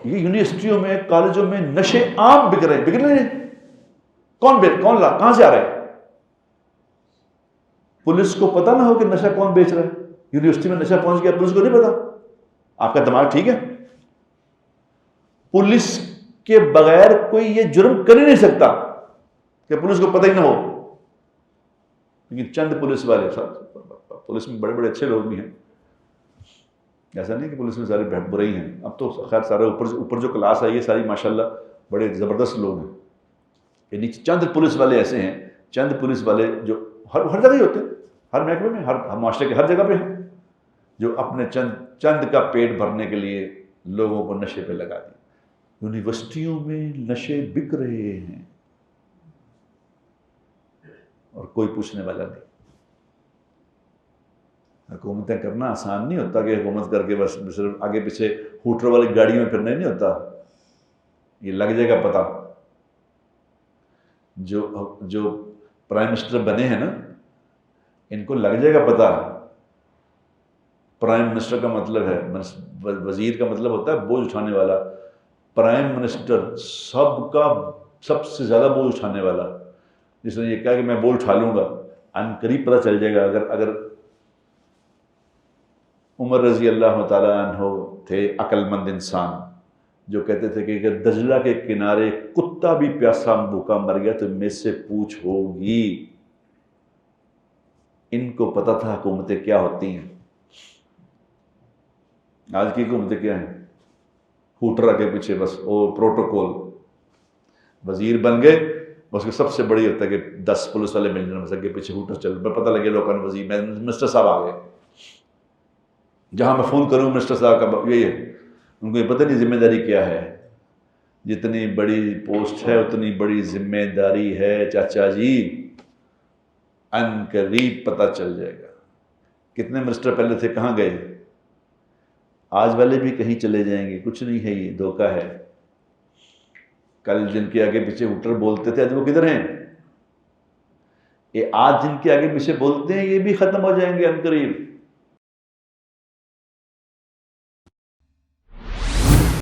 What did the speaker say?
یہ یونیورسٹیوں میں کالجوں میں نشے عام بک رہے ہیں. کون کہاں سے آ رہا ہے؟ پولیس کو پتہ نہ ہو کہ نشہ کون بیچ رہا ہے. یونیورسٹی میں نشہ پہنچ گیا، پولیس کو نہیں پتا. آپ کا دماغ ٹھیک ہے؟ پولیس کے بغیر کوئی یہ جرم کر ہی نہیں سکتا کہ پولیس کو پتہ ہی نہ ہو. لیکن چند پولیس والے، پولیس میں بڑے بڑے اچھے لوگ بھی ہیں، ایسا نہیں کہ پولیس میں سارے برے ہی ہیں. اب تو خیر سارے اوپر جو کلاس آئی ہے ساری ماشاءاللہ بڑے زبردست لوگ ہیں. یعنی چند پولیس والے ایسے ہیں، چند پولیس والے جو ہر جگہ ہی ہوتے ہیں، ہر محکمے میں، ہر معاشرے کے ہر جگہ پہ ہیں، جو اپنے چند کا پیٹ بھرنے کے لیے لوگوں کو نشے پہ لگا دیں. یونیورسٹیوں میں نشے بک رہے ہیں اور کوئی پوچھنے والا نہیں. حکومتیں کرنا آسان نہیں ہوتا کہ حکومت کر کے بس صرف آگے پیچھے ہوٹر والی گاڑیوں میں پھرنا نہیں ہوتا. یہ لگ جائے گا پتہ. جو پرائم منسٹر بنے ہیں نا، ان کو لگ جائے گا پتہ. پرائم منسٹر کا مطلب ہے، وزیر کا مطلب ہوتا ہے بوجھ اٹھانے والا. پرائم منسٹر سب سے زیادہ بوجھ اٹھانے والا، جس نے یہ کہا کہ میں بوجھ اٹھا لوں گا. ان قریب پتہ چل جائے گا. اگر عمر رضی اللہ تعالیٰ عنہ تھے عقل مند انسان، جو کہتے تھے کہ اگر دجلہ کے کنارے کتا بھی پیاسا بھوکا مر گیا تو مجھ سے پوچھ ہوگی. ان کو پتہ تھا حکومتیں کیا ہوتی ہیں. آج کی حکومتیں کیا ہیں؟ ہوٹر کے پیچھے بس وہ پروٹوکول. وزیر بن گئے، اس کے سب سے بڑی ہوتا ہے کہ 10 پولیس والے مل جائیں کے پیچھے ہوٹر چل رہے، پتہ لگے لوگوں نے وزیر منسٹر صاحب آ گئے. جہاں میں فون کروں منسٹر صاحب کا یہی ہے. ان کو یہ پتہ نہیں ذمہ داری کیا ہے. جتنی بڑی پوسٹ ہے اتنی بڑی ذمہ داری ہے چاچا جی. ان قریب پتہ چل جائے گا. کتنے منسٹر پہلے تھے کہاں گئے؟ آج والے بھی کہیں چلے جائیں گے. کچھ نہیں ہے، یہ دھوکہ ہے. کل جن کے آگے پیچھے ہوٹر بولتے تھے آج وہ کدھر ہیں؟ یہ آج جن کے آگے پیچھے بولتے ہیں یہ بھی ختم ہو جائیں گے ان قریب.